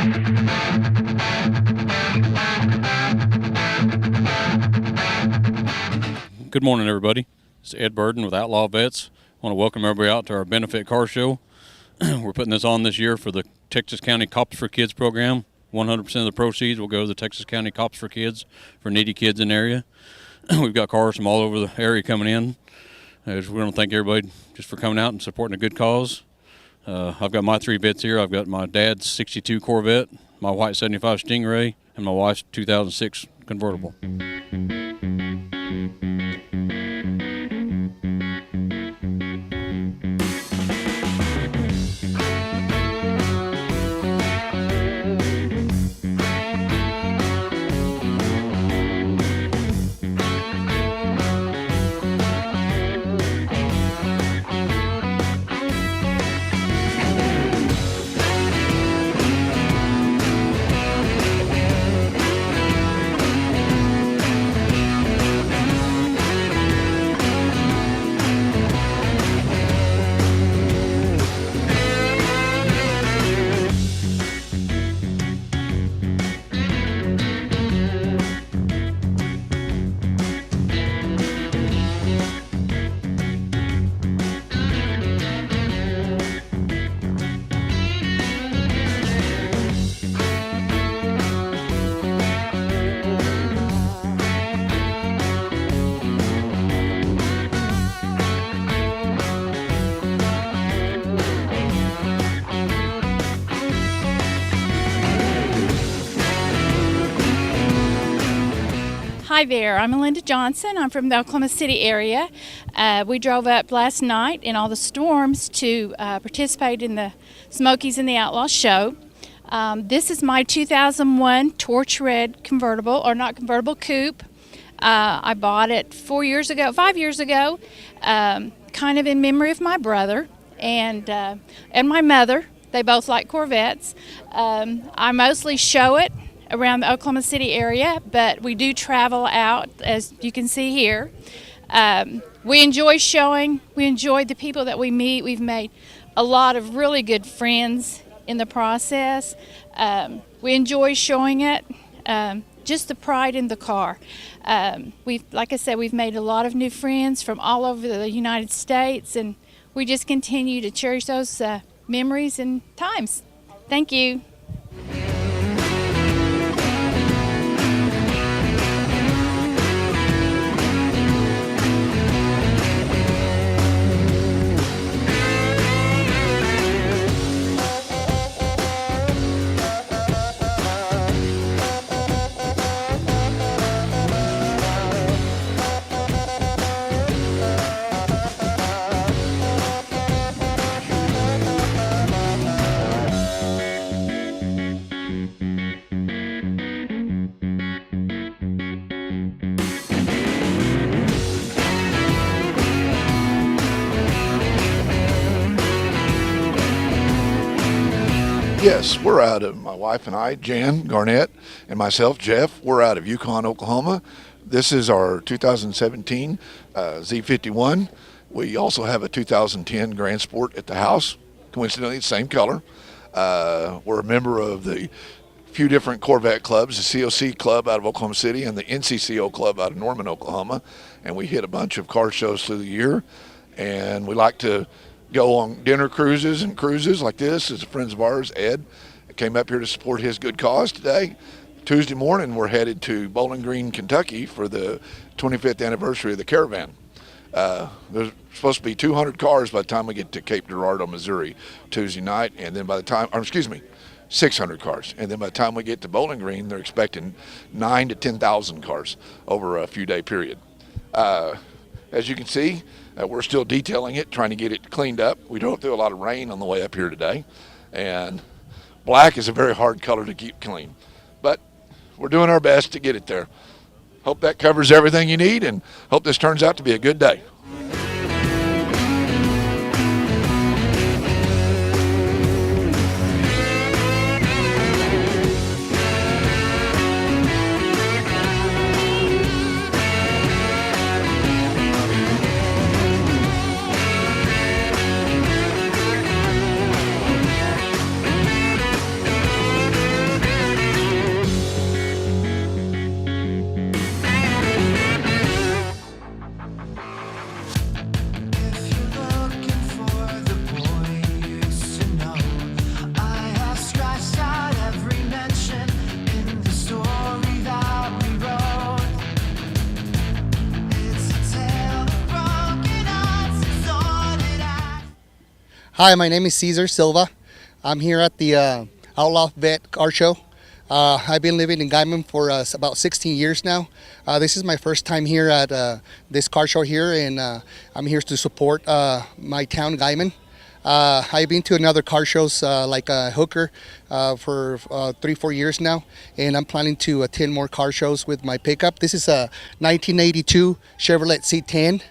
Good morning, everybody. It's Ed Burden with Outlaw Vets. I want to welcome everybody out to our benefit car show. We're putting this on this year for the Texas County Cops for Kids program. 100% of the proceeds will go to the Texas County Cops for Kids for needy kids in the area. We've got cars from all over the area coming in. We want to thank everybody just for coming out and supporting a good cause. I've got my 3 vets here. I've got my dad's 62 Corvette, my white 75 Stingray, and my wife's 2006 convertible. Hi there, I'm Melinda Johnson. I'm from the Oklahoma City area. We drove up last night in all the storms to participate in the Smokies and the Outlaw show. This is my 2001 torch red convertible, or not convertible, coupe. I bought it 5 years ago, kind of in memory of my brother and my mother. They both like Corvettes. I mostly show it around the Oklahoma City area, but we do travel out, as you can see here. We enjoy showing. We enjoy the people that we meet. We've made a lot of really good friends in the process. We enjoy showing it. Just the pride in the car. Like I said, we've made a lot of new friends from all over the United States, and we just continue to cherish those memories and times. Thank you. Yes, we're out of, my wife and I, Jan Garnett, and myself, Jeff, we're out of Yukon, Oklahoma. This is our 2017 Z51. We also have a 2010 Grand Sport at the house, coincidentally, same color. We're a member of the few different Corvette clubs, the COC Club out of Oklahoma City and the NCCO Club out of Norman, Oklahoma. And we hit a bunch of car shows through the year. And we like to go on dinner cruises and cruises like this. As friends of ours, Ed, came up here to support his good cause today. Tuesday morning, we're headed to Bowling Green, Kentucky for the 25th anniversary of the Caravan. There's supposed to be 200 cars by the time we get to Cape Girardeau, Missouri, Tuesday night, and then 600 cars. And then by the time we get to Bowling Green, they're expecting 9,000 to 10,000 cars over a few-day period. As you can see, we're still detailing it, trying to get it cleaned up. We drove through a lot of rain on the way up here today, and black is a very hard color to keep clean. But we're doing our best to get it there. Hope that covers everything you need, and hope this turns out to be a good day. Hi, my name is Cesar Silva. I'm here at the Outlaw Vet Car Show. I've been living in Guyman for about 16 years now. This is my first time here at this car show here, and I'm here to support my town, Guyman. I've been to another car shows like Hooker for 3-4 years now, and I'm planning to attend more car shows with my pickup. This is a 1982 Chevrolet C10.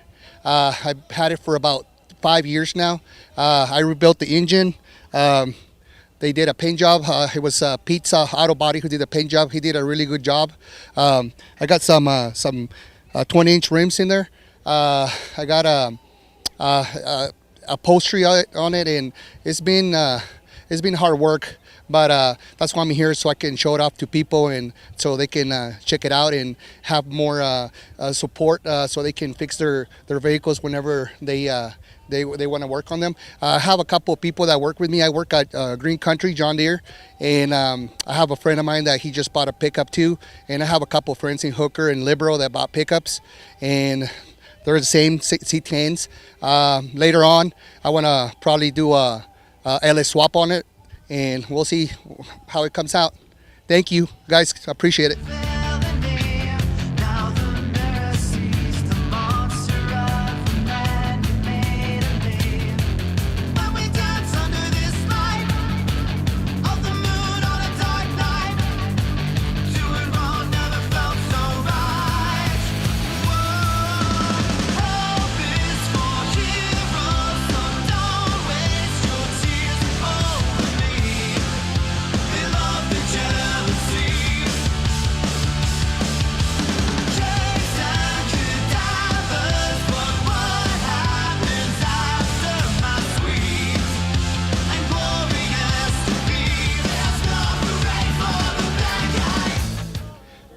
I've had it for about 5 years now. I rebuilt the engine. They did a paint job. It was Pete's Auto Body who did the paint job. He did a really good job. I got some 20-inch rims in there. I got a upholstery on it, and it's been hard work. But that's why I'm here, so I can show it off to people, and so they can check it out and have more support, so they can fix their vehicles whenever they want to work on them. I have a couple of people that work with me. I work at Green Country, John Deere, and I have a friend of mine that he just bought a pickup too, and I have a couple of friends in Hooker and Libero that bought pickups, and they're the same C10s. Later on, I want to probably do a LS swap on it, and we'll see how it comes out. Thank you, guys. I appreciate it.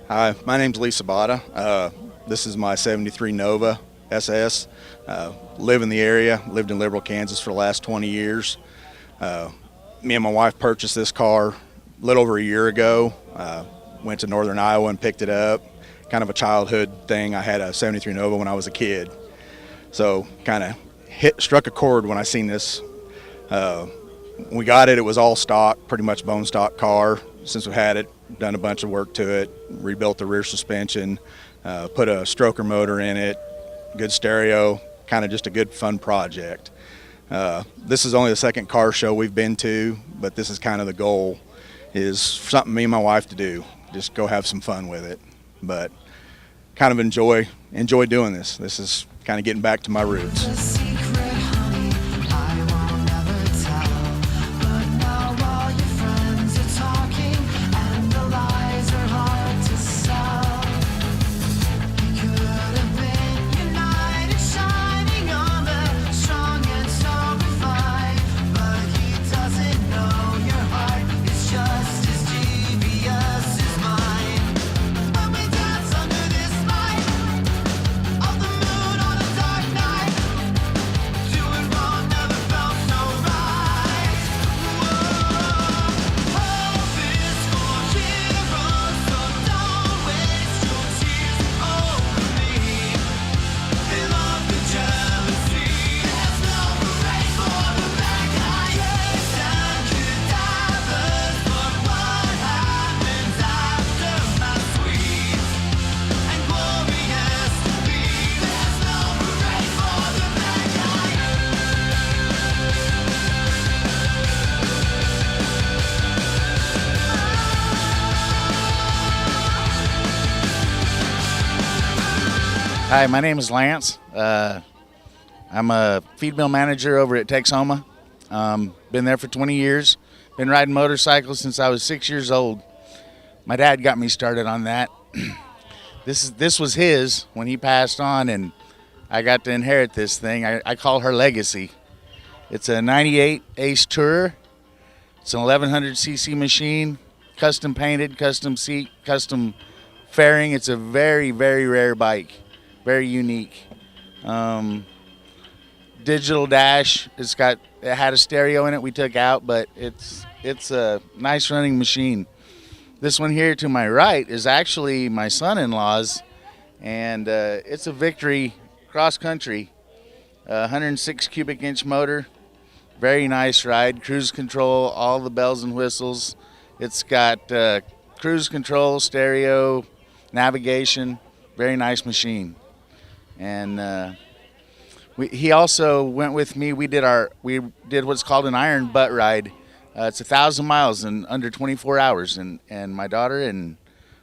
Hi, my name's Lee Sabata. This is my 73 Nova SS. Live in the area, lived in Liberal, Kansas for the last 20 years. Me and my wife purchased this car a little over a year ago. Went to northern Iowa and picked it up. Kind of a childhood thing. I had a 73 Nova when I was a kid. So kind of struck a chord when I seen this. When we got it, it was all stock, pretty much bone stock car. Since we had it, done a bunch of work to it, rebuilt the rear suspension, put a stroker motor in it, good stereo, kind of just a good fun project. This is only the second car show we've been to, but this is kind of the goal, is something me and my wife to do, just go have some fun with it. But kind of enjoy doing this. This is kind of getting back to my roots. Hi, my name is Lance. I'm a feed mill manager over at Texoma. Been there for 20 years. Been riding motorcycles since I was 6 years old. My dad got me started on that. This was his when he passed on, and I got to inherit this thing. I call her legacy. It's a 98 Ace Tourer. It's an 1100cc machine, custom painted, custom seat, custom fairing. It's a very, very rare bike. Very unique. Digital dash. It had a stereo in it we took out, but it's a nice running machine. This one here to my right is actually my son-in-law's, and it's a Victory cross country, 106 cubic inch motor, Very nice ride. Cruise control, all the bells and whistles. It's got cruise control, stereo, navigation. Very nice machine. And he also went with me. We did what's called an iron butt ride. It's 1,000 miles in under 24 hours. And my daughter and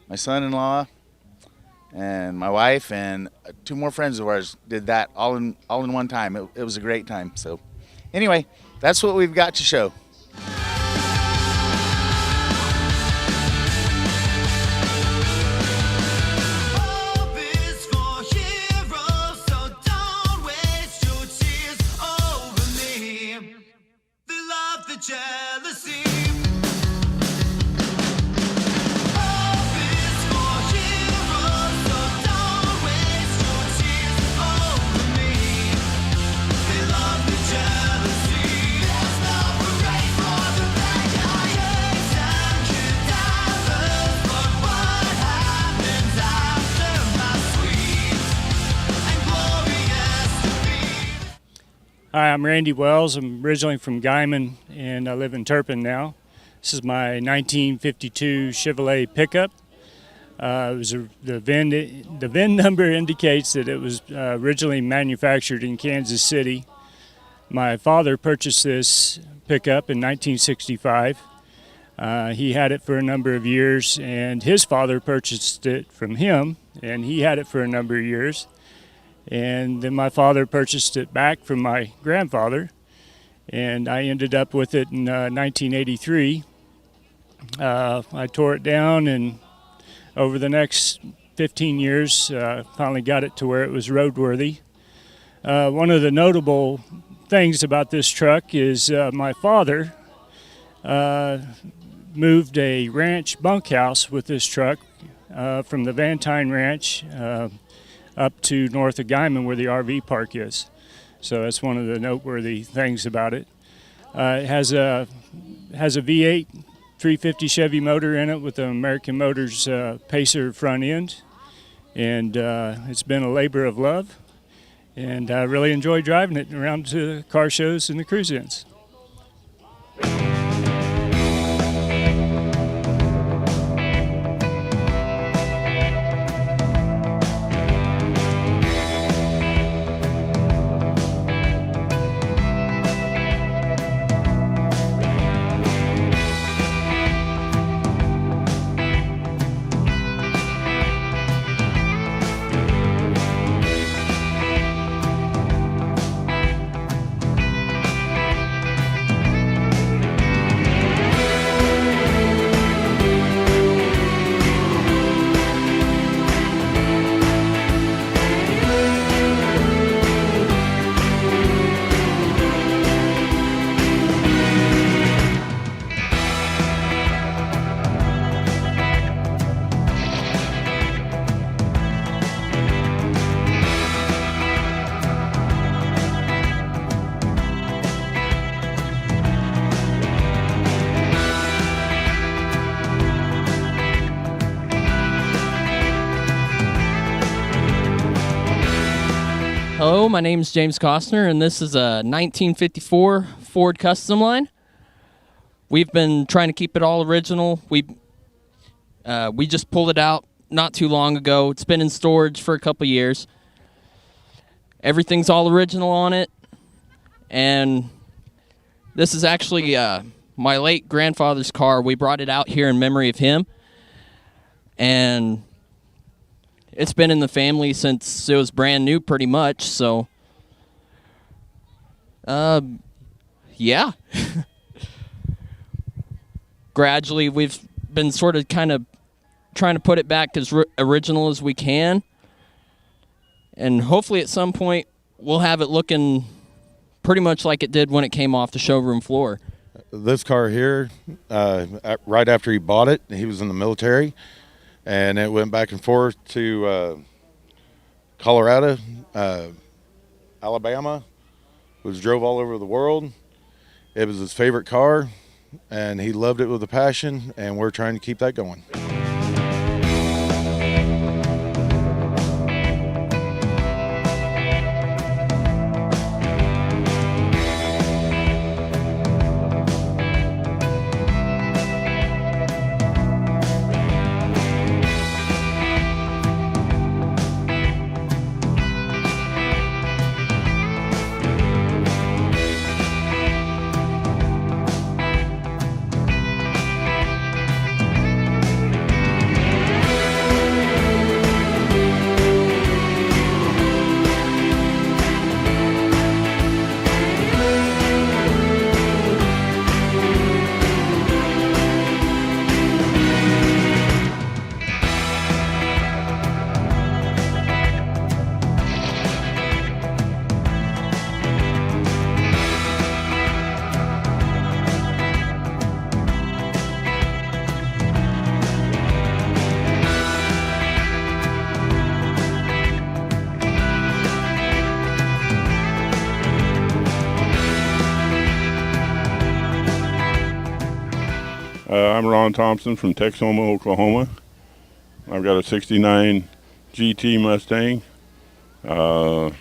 my son-in-law and my wife and 2 more friends of ours did that all in one time. It was a great time. So anyway, that's what we've got to show. Hi, I'm Randy Wells. I'm originally from Guyman, and I live in Turpin now. This is my 1952 Chevrolet pickup. The VIN number indicates that it was originally manufactured in Kansas City. My father purchased this pickup in 1965. He had it for a number of years, and his father purchased it from him, and he had it for a number of years. And then my father purchased it back from my grandfather, and I ended up with it in 1983. I tore it down, and over the next 15 years, finally got it to where it was roadworthy. One of the notable things about this truck is my father moved a ranch bunkhouse with this truck from the Vantine Ranch up to north of Guyman where the RV park is. So that's one of the noteworthy things about it. It has a V8 350 Chevy motor in it with an American Motors Pacer front end. And it's been a labor of love. And I really enjoy driving it around to the car shows and the cruise-ins. Hello, my name is James Costner, and this is a 1954 Ford Custom Line. We've been trying to keep it all original. We just pulled it out not too long ago. It's been in storage for a couple years. Everything's all original on it, and this is actually my late grandfather's car. We brought it out here in memory of him, and it's been in the family since it was brand new pretty much, so yeah. Gradually we've been sort of kind of trying to put it back as original as we can, and hopefully at some point we'll have it looking pretty much like it did when it came off the showroom floor. This car here, right after he bought it, he was in the military, and it went back and forth to Colorado, Alabama, was drove all over the world. It was his favorite car, and he loved it with a passion, and we're trying to keep that going. I'm Ron Thompson from Texoma, Oklahoma. I've got a 69 GT Mustang. I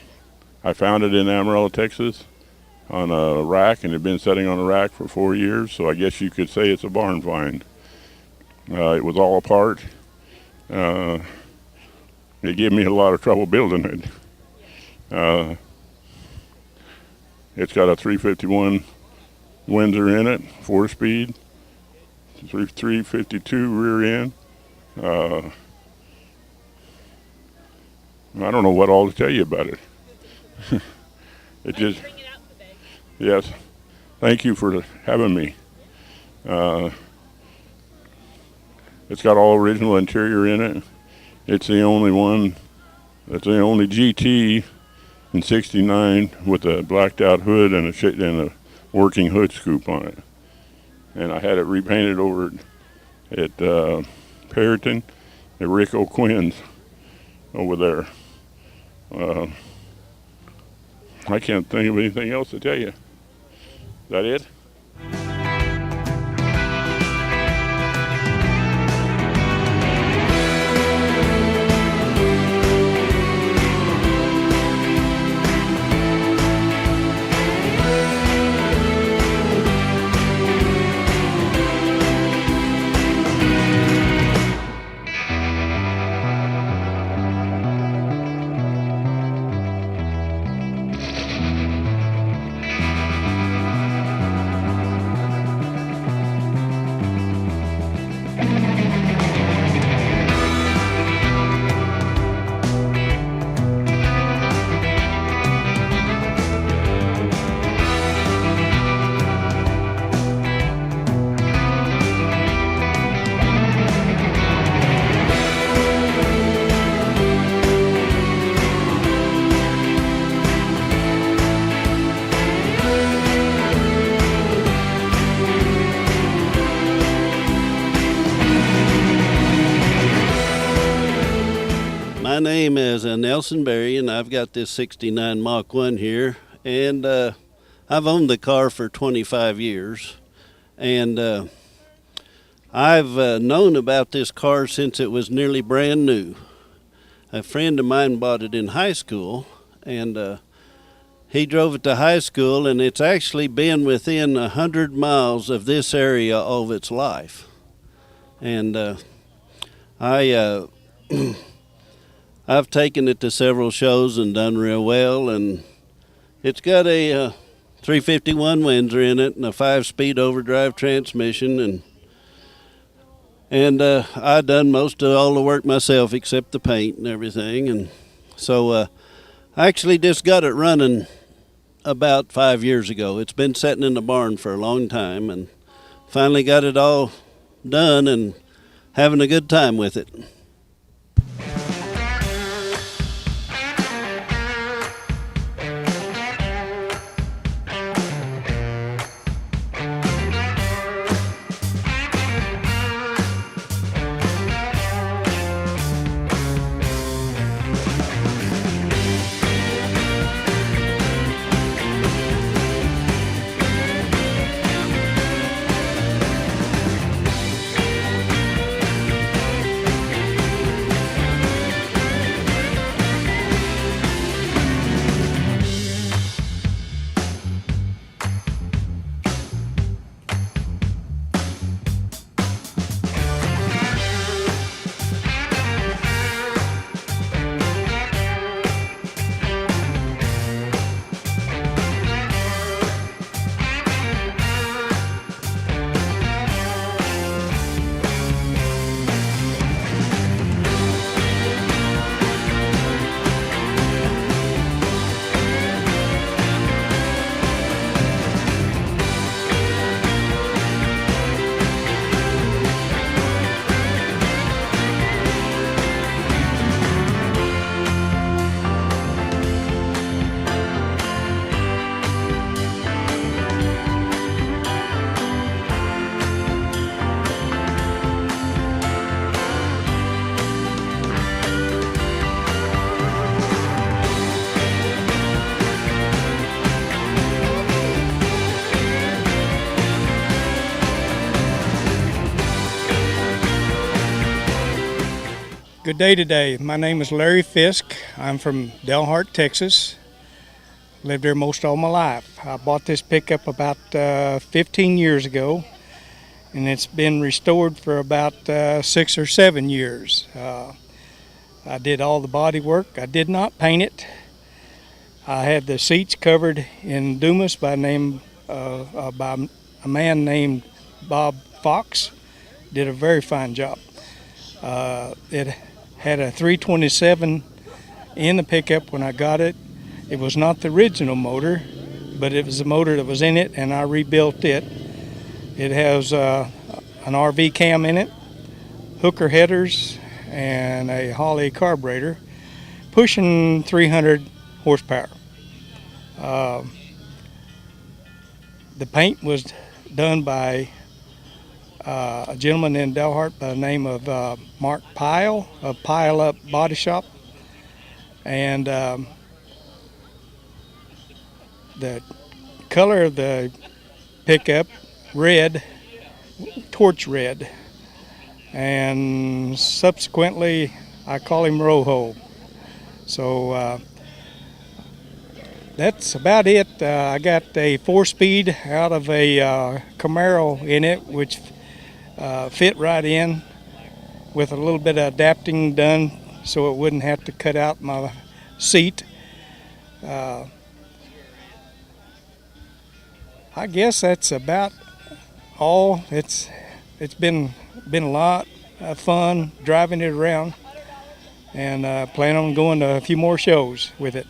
found it in Amarillo, Texas on a rack, and it had been sitting on a rack for 4 years, so I guess you could say it's a barn find. It was all apart. It gave me a lot of trouble building it. It's got a 351 Windsor in it, 4-speed, 352 rear end. I don't know what all to tell you about it. It just, yes, thank you for having me. It's got all original interior in it. It's the only one, it's the only GT in 69 with a blacked out hood and a working hood scoop on it. And I had it repainted over at Perryton at Rick O'Quinn's over there. I can't think of anything else to tell you. Is that it? My name is Nelson Berry, and I've got this 69 Mach 1 here, and I've owned the car for 25 years, and I've known about this car since it was nearly brand new. A friend of mine bought it in high school, and he drove it to high school, and it's actually been within 100 miles of this area all of its life. And I've taken it to several shows and done real well, and it's got a 351 Windsor in it and a 5-speed overdrive transmission, and I done most of all the work myself except the paint and everything, and so I actually just got it running about 5 years ago. It's been sitting in the barn for a long time, and finally got it all done and having a good time with it. Good day today. My name is Larry Fisk. I'm from Delhart, Texas. Lived there most all my life. I bought this pickup about 15 years ago, and it's been restored for about 6 or 7 years. I did all the body work. I did not paint it. I had the seats covered in Dumas by a man named Bob Fox. Did a very fine job. It had a 327 in the pickup when I got it. It was not the original motor, but it was the motor that was in it, and I rebuilt it. It has an RV cam in it, hooker headers, and a Holley carburetor, pushing 300 horsepower. The paint was done by a gentleman in Delhart by the name of Mark Pyle of Pyle Up Body Shop, and the color of the pickup, red, torch red, and subsequently I call him Rojo. So that's about it. I got a 4-speed out of a Camaro in it, which fit right in with a little bit of adapting done so it wouldn't have to cut out my seat. I guess that's about all. It's been a lot of fun driving it around, and plan on going to a few more shows with it.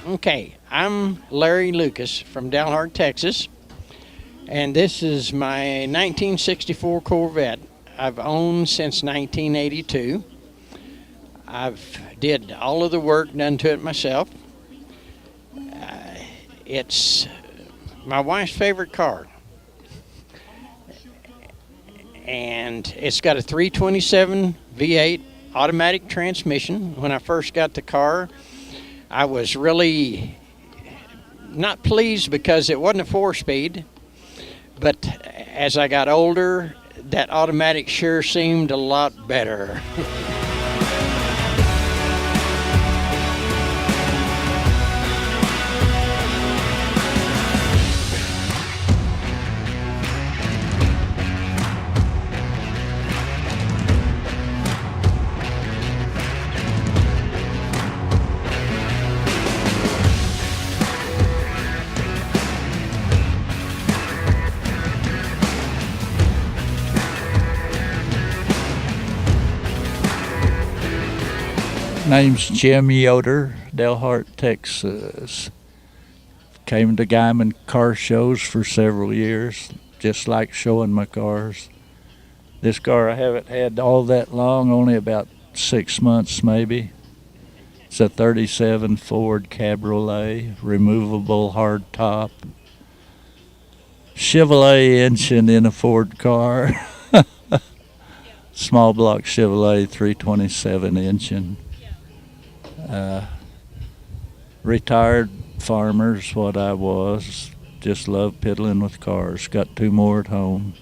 Okay, I'm Larry Lucas from Delhart, Texas, and this is my 1964 Corvette I've owned since 1982. I've did all of the work done to it myself. It's my wife's favorite car, and it's got a 327 V8 automatic transmission. When I first got the car, I was really not pleased because it wasn't a 4-speed, but as I got older, that automatic sure seemed a lot better. Name's Jim Yoder, Delhart, Texas. Came to Guyman car shows for several years, just like showing my cars. This car I haven't had all that long, only about 6 months maybe. It's a 37 Ford Cabriolet, removable hard top. Chevrolet engine in a Ford car. Small block Chevrolet 327 engine. Retired farmer's what I was. Just love piddling with cars. Got 2 more at home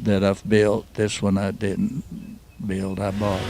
that I've built. This one I didn't build, I bought.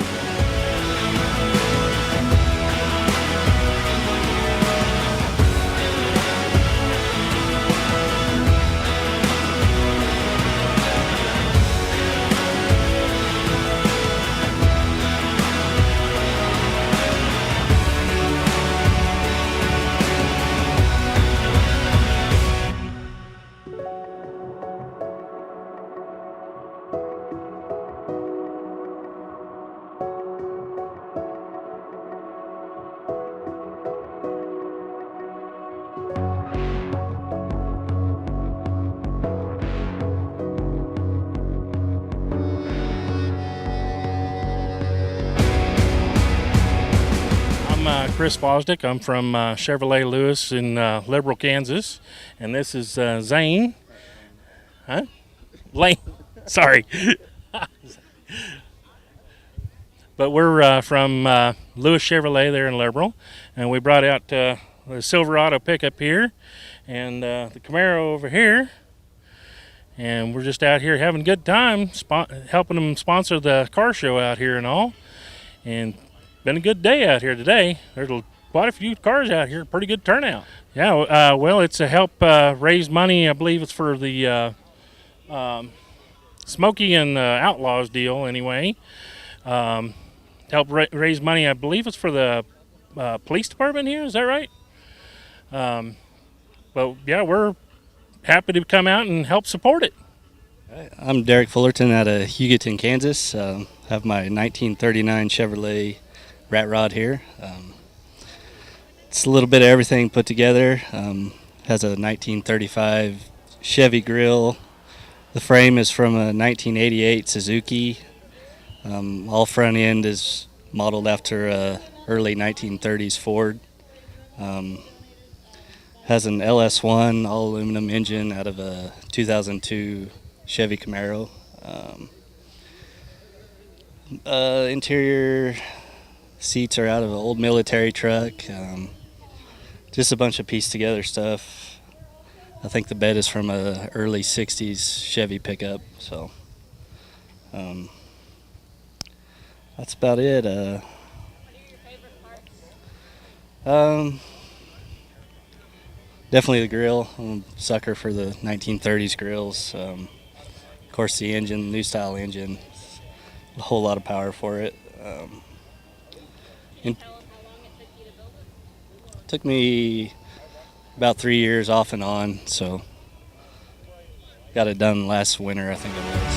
I'm Chris Fosdick. I'm from Chevrolet Lewis in Liberal, Kansas. And this is Zane. Huh? Lane. Sorry. But we're from Lewis Chevrolet there in Liberal. And we brought out the Silverado pickup here and the Camaro over here. And we're just out here having a good time, helping them sponsor the car show out here and all. And been a good day out here today. There's quite a few cars out here, pretty good turnout. Yeah, well, it's to help raise money. I believe it's for the Smokey and Outlaws deal anyway. Help raise money. I believe it's for the police department here. Is that right? But yeah, we're happy to come out and help support it. I'm Derek Fullerton out of Hugoton, Kansas. Have my 1939 Chevrolet Rat Rod here. It's a little bit of everything put together. Has a 1935 Chevy grill. The frame is from a 1988 Suzuki. All front end is modeled after a early 1930s Ford. Has an LS1 all aluminum engine out of a 2002 Chevy Camaro. Interior seats are out of an old military truck. Just a bunch of pieced together stuff. I think the bed is from a early 60s Chevy pickup. So that's about it. Definitely the grill. I'm a sucker for the 1930s grills. Of course, the engine, new style engine, a whole lot of power for it. It took me about 3 years off and on, so got it done last winter, I think it was.